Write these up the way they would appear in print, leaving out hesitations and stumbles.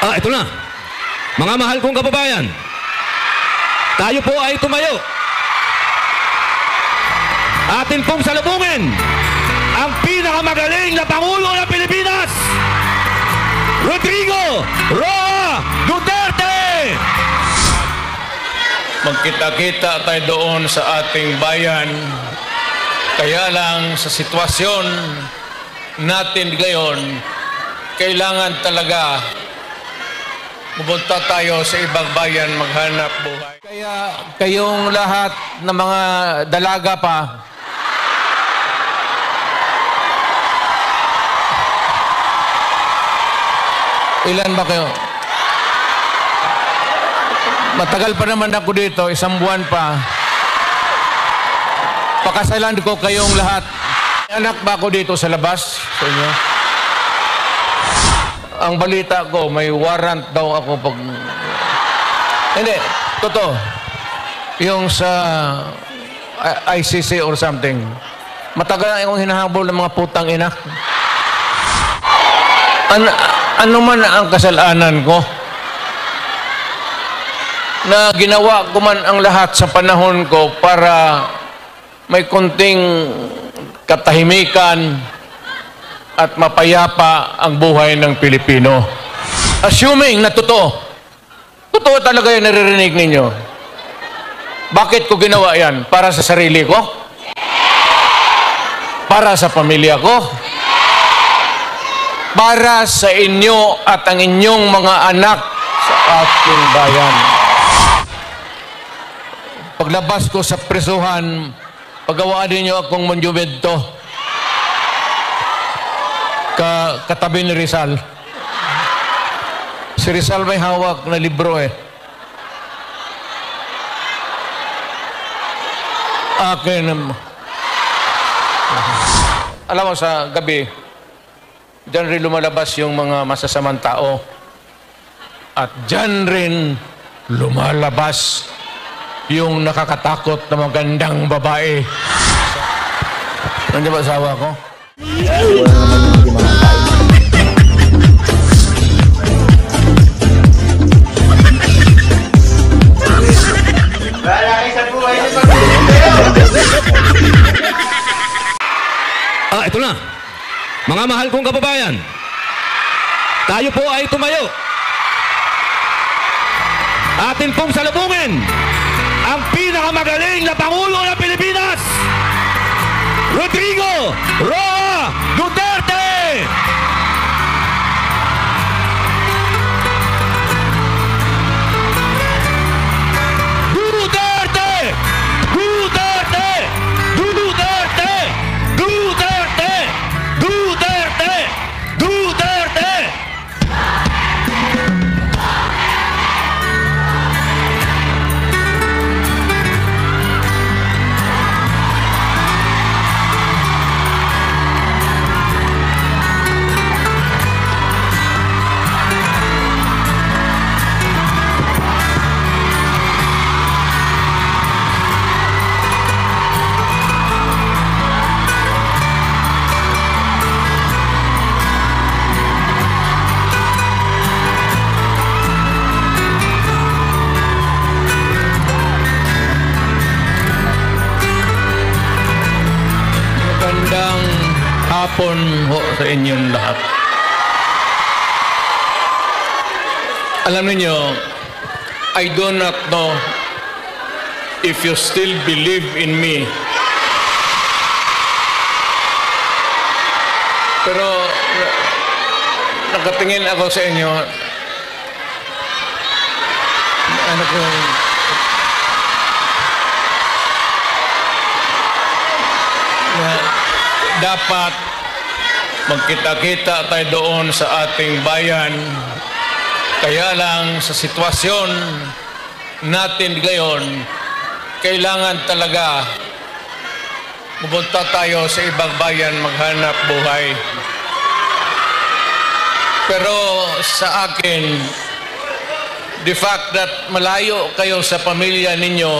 Ito na. Mga mahal kong kababayan, tayo po ay tumayo. Atin pong salubungin ang pinakamagaling na Pangulo ng Pilipinas, Rodrigo Roa Duterte! Magkita-kita tayo doon sa ating bayan. Kaya lang sa sitwasyon natin ngayon, kailangan talaga pumunta tayo sa ibang bayan maghanap buhay. Kaya kayong lahat na mga dalaga pa, ilan ba kayo? Matagal pa naman ako dito, isang buwan pa. Pakasalan ko kayong lahat. Anak ba ako dito sa labas sa inyo? Ang balita ko, may warrant daw ako pag... Hindi, totoo. Yung sa ICC or something. Matagal na akong hinahabol ng mga putang ina. Ano man ang kasalanan ko? Na ginawa ko man ang lahat sa panahon ko para may konting katahimikan at mapayapa ang buhay ng Pilipino. Assuming na totoo. Totoo talaga yung naririnig ninyo. Bakit ko ginawa yan? Para sa sarili ko? Para sa pamilya ko? Para sa inyo at ang inyong mga anak sa ating bayan. Paglabas ko sa presuhan, pagawaan ninyo akong monumento katabi ni Rizal. Si Rizal may hawak na libro eh. Akin. Alam mo, sa gabi, dyan rin lumalabas yung mga masasamang tao. At dyan rin lumalabas yung nakakatakot na magandang babae. Nandiyan ba asawa ko? Ito na. Mga mahal kong kababayan, tayo po ay tumayo. Atin pong salubungin ang pinakamagaling na Pangulo ng Pilipinas, Rodrigo Roa Duterte! Duterte! Duterte! Duterte! Duterte! Duterte! Duterte! Magandang hapon ho sa inyong lahat. Alam niyo, I do not know if you still believe in me. Pero nakatingin ako sa inyo. Ano ko? Dapat magkita-kita tayo doon sa ating bayan. Kaya lang sa sitwasyon natin ngayon, kailangan talaga pumunta tayo sa ibang bayan maghanap buhay. Pero sa akin, the fact that malayo kayo sa pamilya ninyo,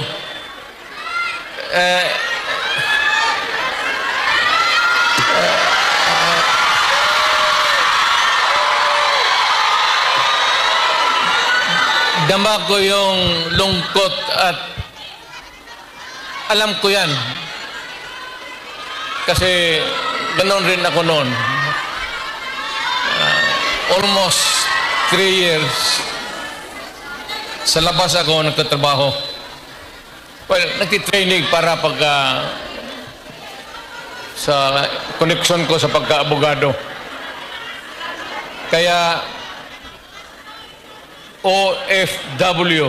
dama ko yung lungkot at alam ko yan. Kasi ganoon rin ako noon. Almost 3 years sa labas ako nagtatrabaho. Well, nagtitraining para sa connection ko sa pagka-abogado. Kaya OFW,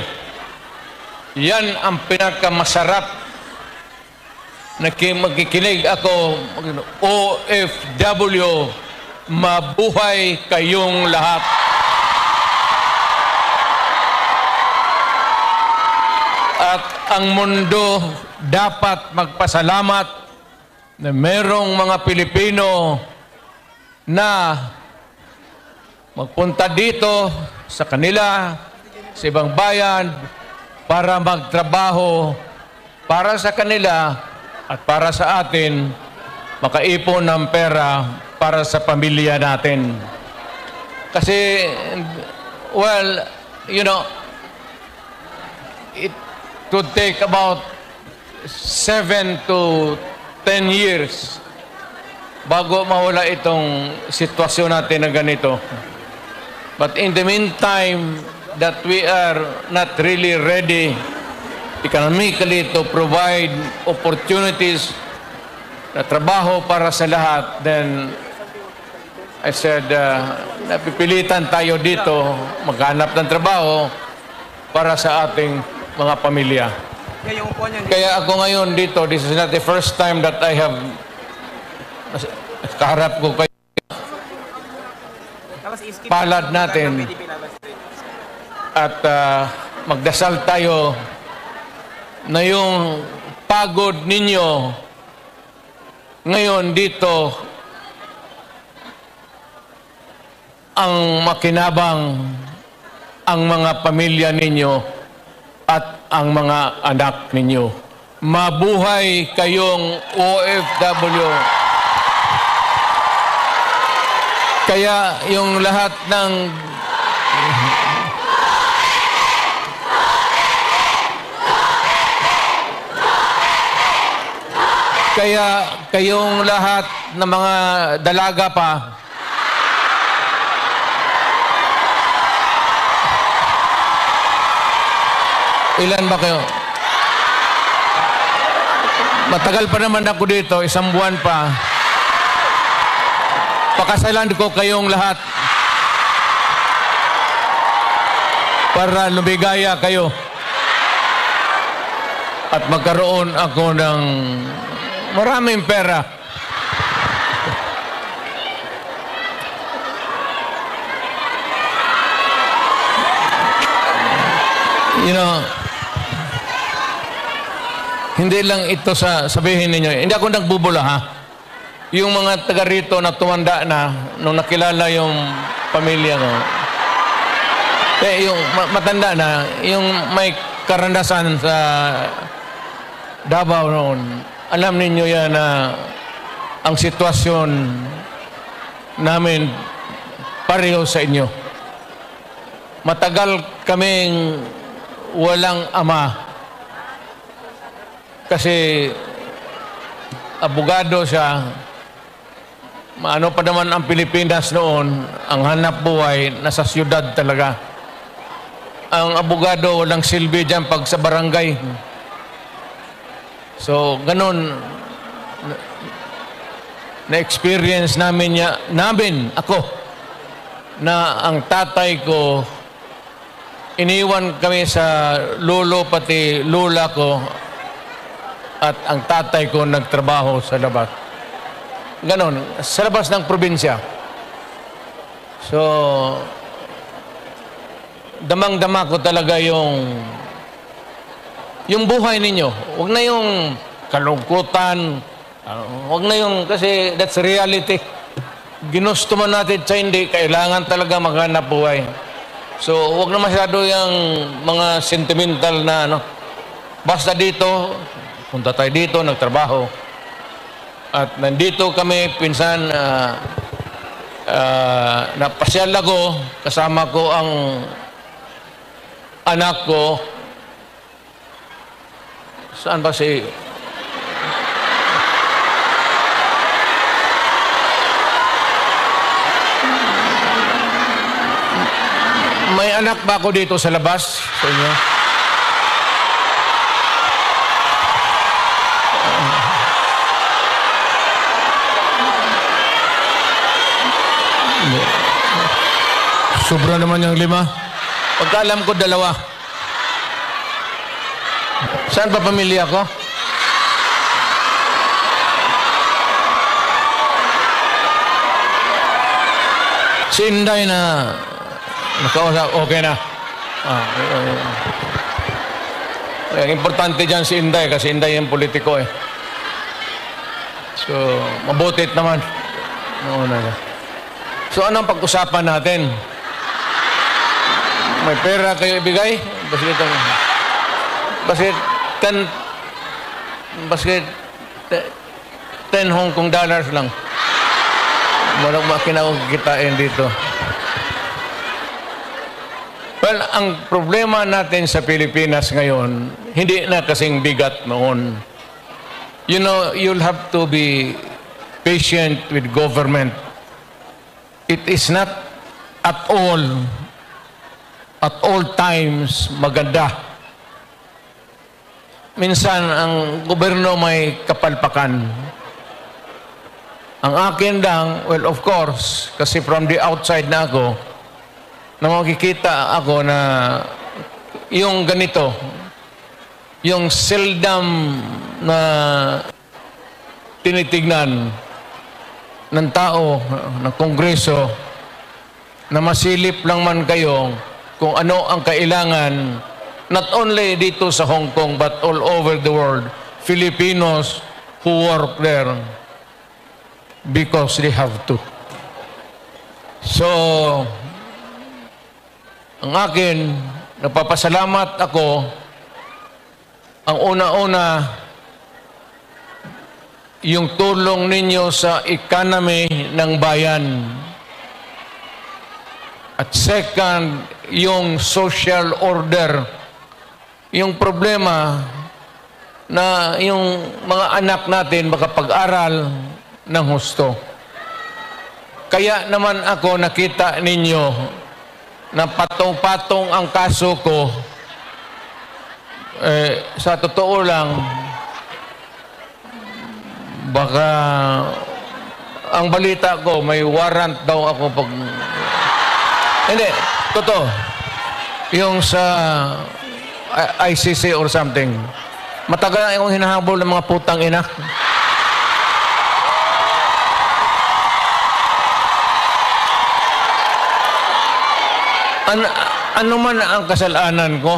yan ang pinakamasarap na magkikinig ako. OFW, mabuhay kayong lahat. At ang mundo dapat magpasalamat na merong mga Pilipino na magpunta dito sa kanila, sa ibang bayan, para magtrabaho para sa kanila at para sa atin, makaipon ng pera para sa pamilya natin. Kasi, well, you know, it could take about 7 to 10 years bago mawala itong sitwasyon natin na ganito. But in the meantime, that we are not really ready economically to provide opportunities na trabaho para sa lahat, then I said, napipilitan tayo dito maghanap ng trabaho para sa ating mga pamilya. Kaya ako ngayon dito, this is not the first time that I have kaharap ko kayo. Palad natin at magdasal tayo na yung pagod ninyo ngayon dito ang makinabang ang mga pamilya ninyo at ang mga anak ninyo. Mabuhay kayong OFW. Kaya yung lahat ng kayong lahat ng mga dalaga pa, ilan ba kayo? Matagal pa naman ako dito, 1 buwan pa. Pakasalan ko kayong lahat para lumigaya kayo at magkaroon ako ng maraming pera. You know, hindi lang ito sabihin ninyo. Hindi ako nagbubula, ha? Yung mga taga rito na tumanda na nung nakilala yung pamilya ko. Yung matanda na, yung may karandasan sa Davao noon, alam ninyo yan na ang sitwasyon namin pareho sa inyo. Matagal kaming walang ama kasi abogado siya. Maano pa naman ang Pilipinas noon, ang hanap buhay nasa siyudad talaga. Ang abogado walang silbi dyan pag sa barangay. So, ganun na-experience namin ako, na ang tatay ko, iniwan kami sa lolo pati lula ko, at ang tatay ko nagtrabaho sa labas. Ganon, sa labas ng probinsya. So, damang-dama ko talaga yung buhay ninyo. Huwag na yung kalungkutan. Huwag na yung, kasi that's reality. Ginusto man natin sa hindi, kailangan talaga maghanap buhay. So, huwag na masyado yung mga sentimental na ano. Basta dito, punta tayo dito, nagtrabaho. At nandito kami, pinsan, napasyal ako, kasama ko anak ko. Saan ba si... May anak ba ako dito sa labas sa inyo? Sobra naman yung 5. Pagkaalam ko 2. Saan pa pamilya ko? Si Inday na nakausap, okay na. Ang importante dyan si Inday kasi Inday yung politiko eh. So, mabutit naman. So, anong pag-usapan natin? May pera kayo ibigay? Basket 10 Hong Kong dollars lang. Walang makinakitain dito. Well, ang problema natin sa Pilipinas ngayon, hindi na kasing bigat noon. You know, you'll have to be patient with government. It is not at all times maganda. Minsan, ang gobyerno may kapalpakan. Ang akin lang, well, of course, kasi from the outside na ako, na makikita ako na yung ganito, yung seldom na tinitignan ng tao, ng Kongreso, na masilip lang man kayo kung ano ang kailangan, not only dito sa Hong Kong, but all over the world, Filipinos who work there because they have to. So, ang akin, nagpapasalamat ako, ang una-una, yung tulong ninyo sa economy ng bayan. At second, yung social order. Yung problema na yung mga anak natin makapag-aral ng husto. Kaya naman ako nakita ninyo na patong-patong ang kaso ko. Sa totoo lang, baka ang balita ko, may warrant daw ako pag... Hindi, totoo. Yung sa ICC or something. Matagal na akong hinahabol ng mga putang ina. Ano man ang kasalanan ko?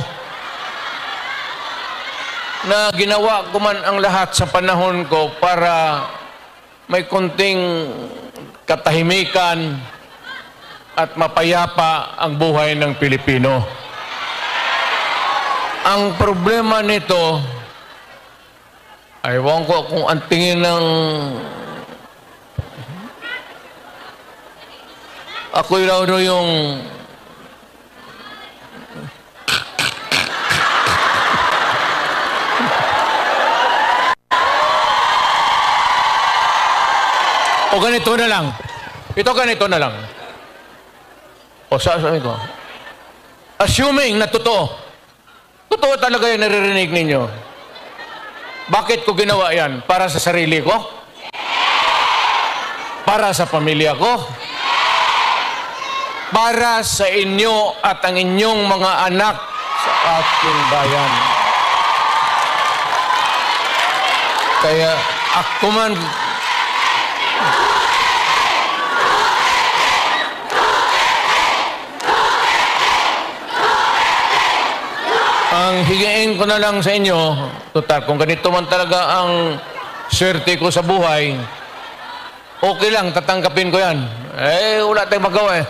Na ginawa ko man ang lahat sa panahon ko para may konting katahimikan at mapayapa ang buhay ng Pilipino. Ang problema nito, ewan ko kung ang tingin ng ako'y raw yung o ganito na lang. Ito ganito na lang. O sabi ko, assuming na totoo talaga yung naririnig ninyo, bakit ko ginawa yan? Para sa sarili ko? Para sa pamilya ko? Para sa inyo at ang inyong mga anak sa ating bayan. Kaya ako man ang higain ko na lang sa inyo, total, kung ganito man talaga ang swerte ko sa buhay, okay lang, tatanggapin ko yan. Wala tayong magawa eh.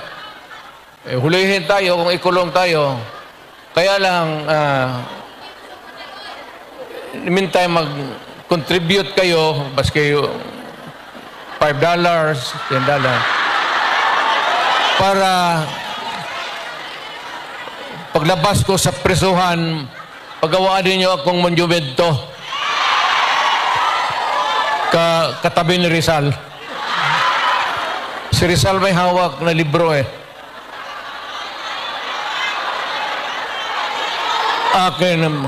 Hulihin tayo kung ikulong tayo. Kaya lang, meantime, mag-contribute kayo, baski $5, $10, para paglabas ko sa presuhan, pagawaan ninyo akong monumento katabi ni Rizal. Si Rizal may hawak na libro eh. Akin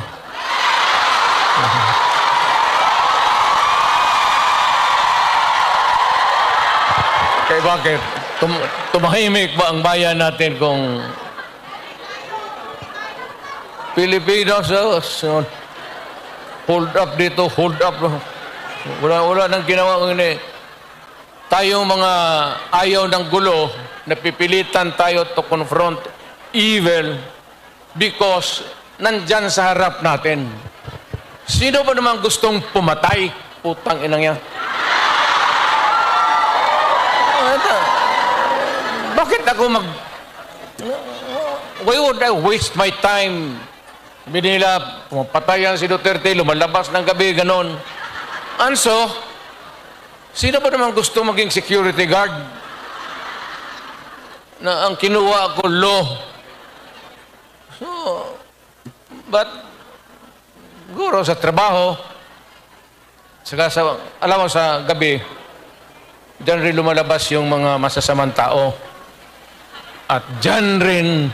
kaya bakit? Tumahimik ba ang bayan natin kung Pilipinas, hold up dito, hold up. Wala nang ginawa ng tayo mga ayaw ng gulo, napipilitan tayo to confront evil because nandyan sa harap natin. Sino ba naman gustong pumatay? Putang inang yan. Bakit ako why would I waste my time? Binila, pumapatayan si Duterte, lumalabas ng gabi, ganon. Anso, sino ba naman gusto maging security guard? Na ang kinuha ko, law. So, but, guro sa trabaho, saka alam mo sa gabi, dyan rin lumalabas yung mga masasamang tao. At dyan rin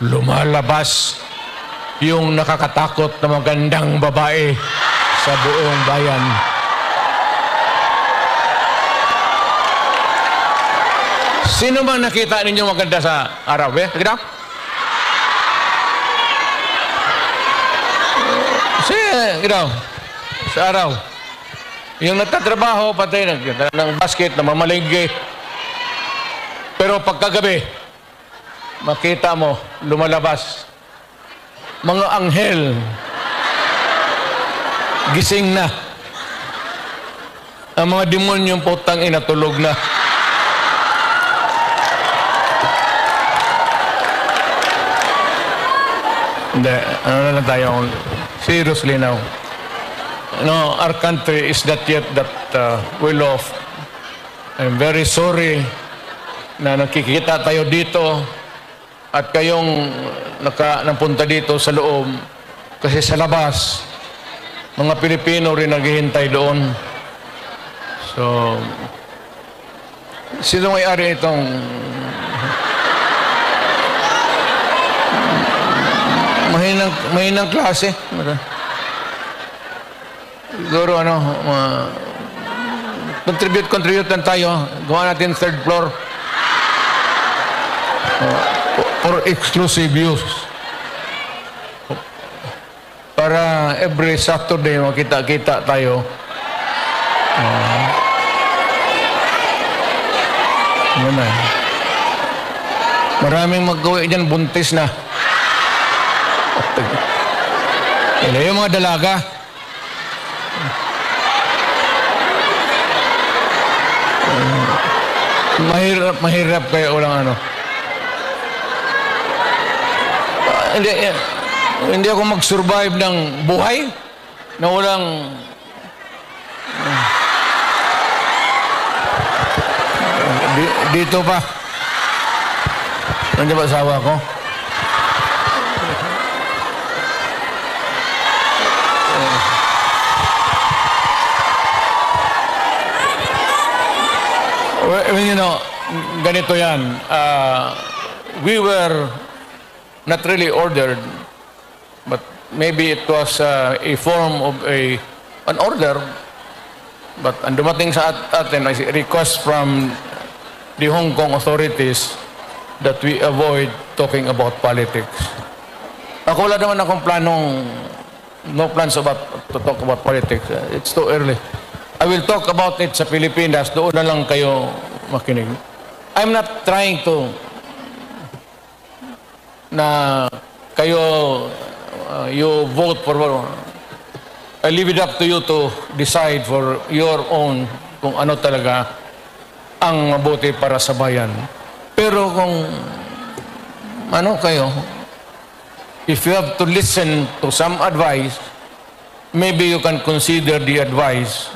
lumalabas yung nakakatakot na magandang babae sa buong bayan. Sino bang nakita ninyo maganda sa araw? Nakita? Sige, sa araw. Yung nagtatrabaho, patay ng basket, na mamalinggi. Pero pagkagabi, makita mo, lumalabas. Mga anghel, gising na. Ang mga demonyong putang ina, tulog na. Hindi, ano na lang tayo, seriously now. No, our country is not yet that well off. I'm very sorry na nakikita tayo dito at kayong napunta dito sa loob kasi sa labas mga Pilipino rin naghihintay doon. So sino may-ari itong mahinang klase? Siguro contribute lang tayo, gawa natin third floor for exclusive use. Para every Saturday makita-kita tayo. Maraming mag-uwi dyan, buntis na. Yung mga dalaga. Mahirap kaya walang ano. Hindi ako mag-survive ng buhay na walang dito pa. Nandiyan ba asawa ko? Well, you know, ganito yan. We were not really ordered, but maybe it was a form of an order. But ang dumating sa atin ay request from the Hong Kong authorities that we avoid talking about politics. Ako wala naman akong no plans to talk about politics. It's too early. I will talk about it sa Pilipinas. Doon na lang kayo makinig. I'm not trying to na kayo you vote for I leave it up to you to decide for your own kung ano talaga ang mabuti para sa bayan. Pero kung ano kayo, if you have to listen to some advice, maybe you can consider the advice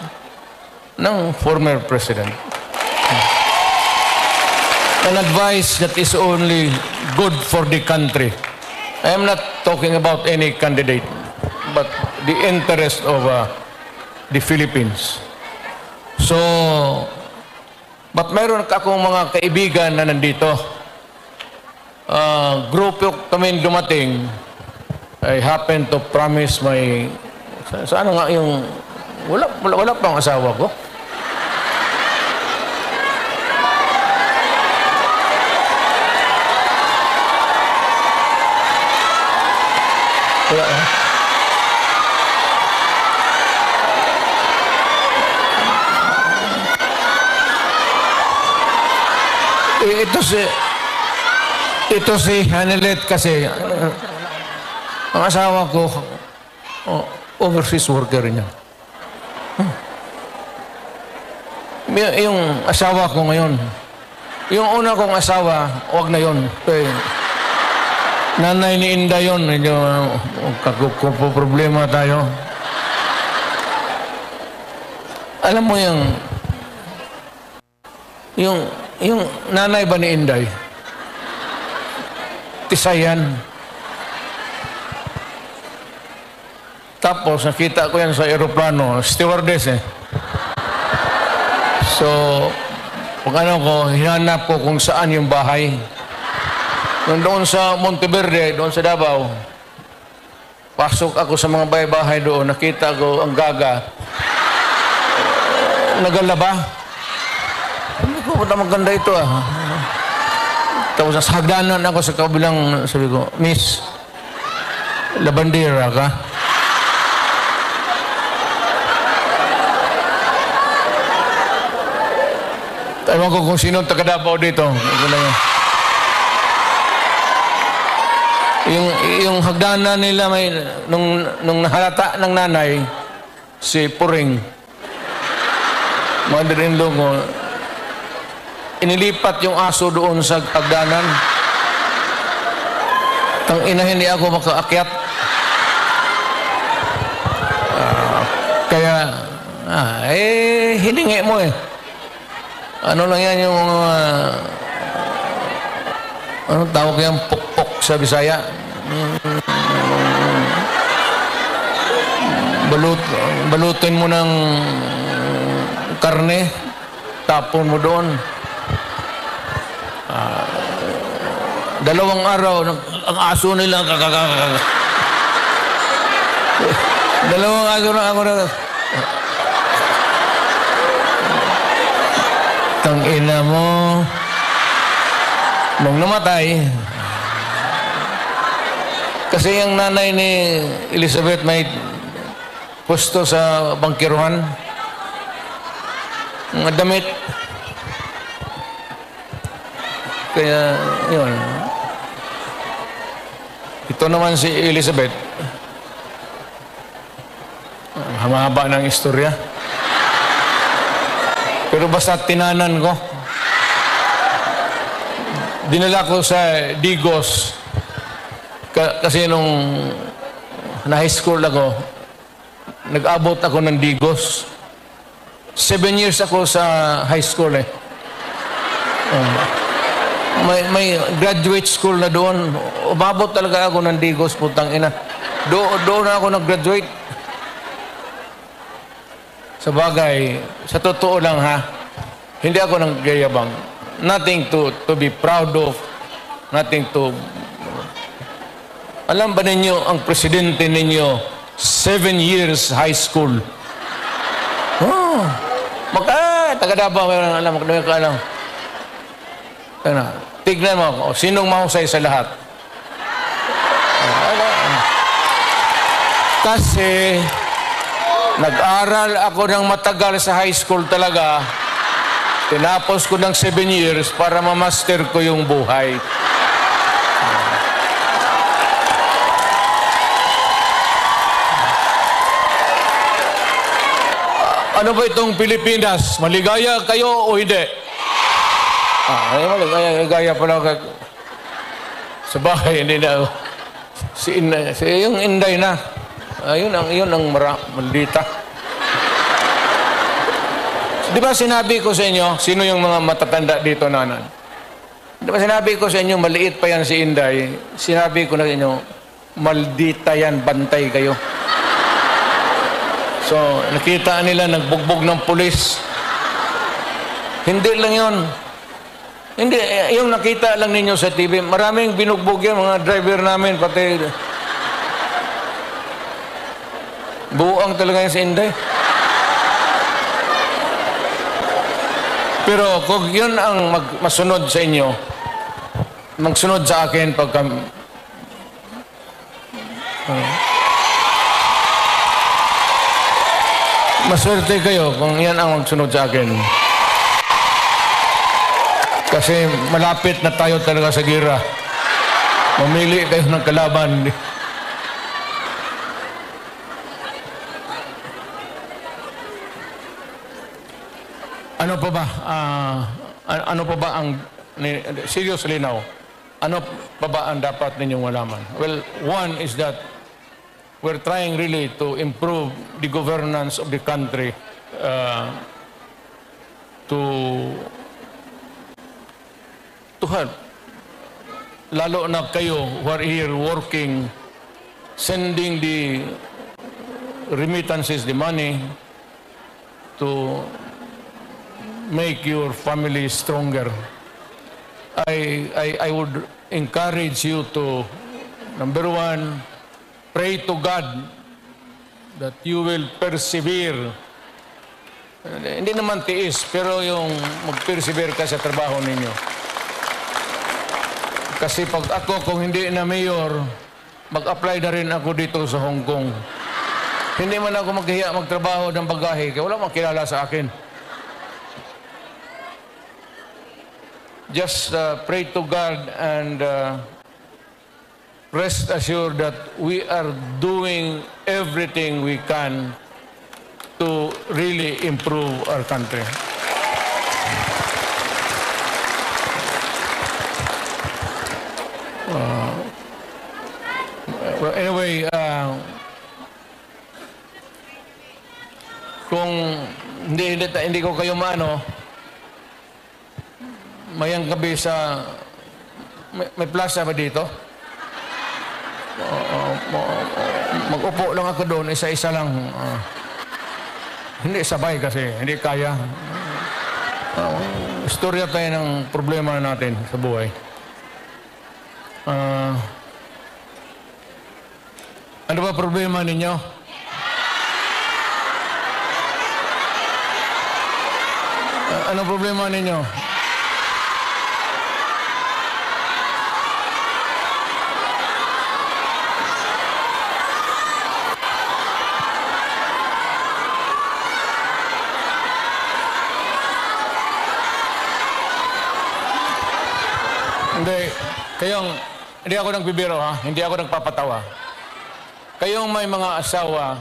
ng former president. An advice that is only good for the country. I am not talking about any candidate, but the interest of the Philippines. So, but mayroon akong mga kaibigan na nandito. Grupo kami dumating. I happen to promise my... Saan nga yung... Wala pang asawa ko. Wala, ito si Hanelet kasi ang asawa ko overseas worker niya. Yung asawa ko ngayon, yung una kong asawa, wag na yun. Nanay ni Inda yun, medyo problema tayo. Alam mo yung nanay ba ni Inday? Tisayan. Tapos nakita ko yan sa aeroplano, stewardess eh. So, pag hinanap ko kung saan yung bahay. Doon sa Monteverde, doon sa Davao, pasok ako sa mga bahay-bahay doon, nakita ko ang gaga. Nagalaba. Sabi ko, maganda ito ah. Tapos hagdanan ako sa kabilang, sabi ko, Miss, labandera ka? Ewan ko kung sino taga-Davao dito. Yung hagdanan nila may nung nahalata ng nanay si Puring, mother-in-law ko, inilipat yung aso doon sa hagdanan. Tangina, hindi ako makaakyat. Kaya hiningi mo eh. Ano lang yan yung ano tawag yan, pukpok sa Bisaya. Balutin mo ng karne, tapon mo doon. 2 araw, ang aso nila, 2 araw na ako na, tangina mo. Nung namatay, kasi yung nanay ni Elizabeth may pusto sa bangkiruhan, mga damit. Kaya, yun. Ito naman si Elizabeth. Mahaba ng istorya. Pero basta tinanan ko. Dinala ko sa Digos. Kasi nung na-high school ako, nag-abot ako ng Digos. 7 years ako sa high school eh. May graduate school na doon. Umabot talaga ako ng Digos, putang ina. Doon ako nag-graduate. Sa bagay, sa totoo lang ha, hindi ako naggayabang. Nothing to be proud of. Nothing to... Alam ba ninyo, ang presidente ninyo, 7 years high school. Oh, taga-Davao, alam, alam. Tignan mo, sinong mahusay sa lahat? Kasi nag-aral ako ng matagal sa high school talaga. Tinapos ko ng 7 years para ma-master ko yung buhay. Ano ba itong Pilipinas? Maligaya kayo o hindi? Maligaya pala sa bahay, hindi na. Yung Inday na. Yun ang maldita. Di ba sinabi ko sa inyo, sino yung mga matatanda dito nanan? Di ba sinabi ko sa inyo, maliit pa yan si Inday. Sinabi ko na sa inyo, maldita yan, bantay kayo. So, nakita nila, nagbugbog ng pulis. Hindi lang yun. Hindi, yung nakita lang ninyo sa TV, maraming binugbog yan, mga driver namin, pati buang talaga yan si Inday. Pero kung yun ang masunod sa inyo, magsunod sa akin pagka maswerte kayo kung yan ang magsunod sa akin. Kasi malapit na tayo talaga sa gira. Mamili kayo ng kalaban. Ano pa ba? Ano pa ba ang seriously now? Ano pa ba ang dapat ninyong malaman? Well, one is that we're trying really to improve the governance of the country to help. Lalo na kayo who are here working, sending the remittances, the money to make your family stronger. I would encourage you to, number one, pray to God that you will persevere. Hindi naman tiis, pero yung mag-persevere ka sa trabaho ninyo. Kasi pag ako, kung hindi na mayor, mag-apply na rin ako dito sa Hong Kong. Hindi man ako maghiya magtrabaho ng bagahe, kaya wala makilala sa akin. Just pray to God and rest assured that we are doing everything we can to really improve our country. Well, anyway, kung hindi ko kayo maano, mayang gabi sa may plaza ba dito? Mag-upo lang ako doon, isa-isa lang. Hindi sabay kasi, hindi kaya. Istorya tayo ng problema natin sa buhay. Ano ba problema ninyo? Ano problema ninyo? Hindi ako nagbibiro ha, hindi ako nagpapatawa. Kayong may mga asawa,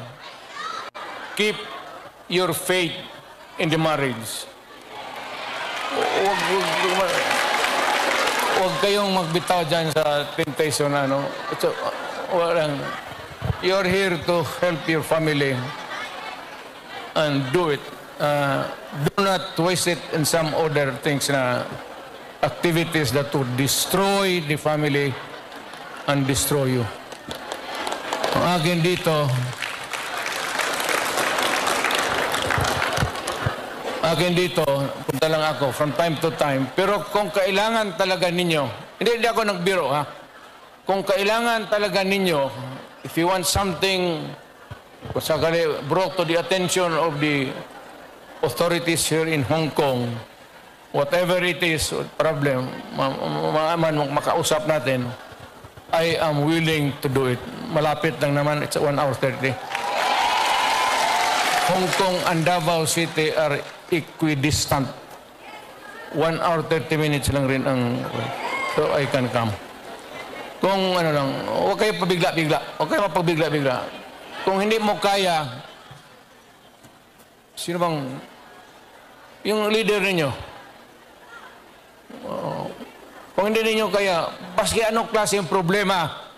keep your faith in the marriage. Huwag kayong magbitaw dyan sa temptation na ano. You're here to help your family and do it. Do not waste it in some other things na activities that would destroy the family and destroy you. Ang akin dito, punta lang ako from time to time. Pero kung kailangan talaga ninyo, hindi ako nagbiro ha. Kung kailangan talaga ninyo, if you want something brought to the attention of the authorities here in Hong Kong, whatever it is, problem, makausap natin, I am willing to do it. Malapit lang naman, it's 1 hour 30. Hong Kong and Davao City are equidistant. 1 hour 30 minutes lang rin ang... So I can come. Kung ano lang, huwag kayo pabigla-bigla. Huwag kayo mapabigla-bigla. Kung hindi mo kaya, sino bang... Yung leader ninyo, kung hindi ninyo kaya, baski anong klase yung problema,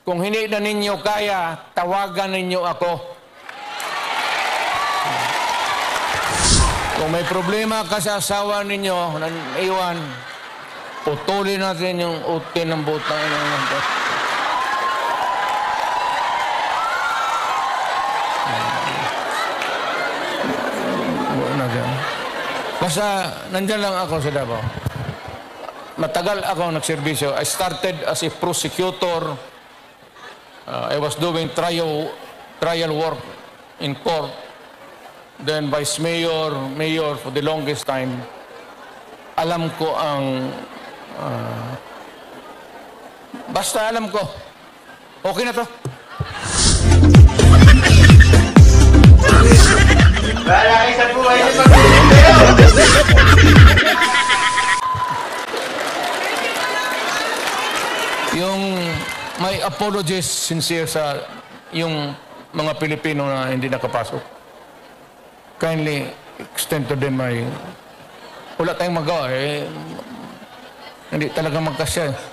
kung hindi na ninyo kaya, tawagan ninyo ako. Kung may problema ka sa asawa ninyo, iwan, putulin natin yung utin ng butang ina nito. Na dyan. Basta, nandyan lang ako sa Davao. Matagal ako nagserbisyo. I started as a prosecutor. I was doing trial work in court. Then vice mayor, mayor for the longest time. Alam ko ang... basta alam ko. Okay na to. Wala kayo sa buhay niyo Yung may apologies sincere sa yung mga Pilipino na hindi nakapasok. Kindly extend to them my... Wala tayong magawa eh. Hindi talaga magkasya.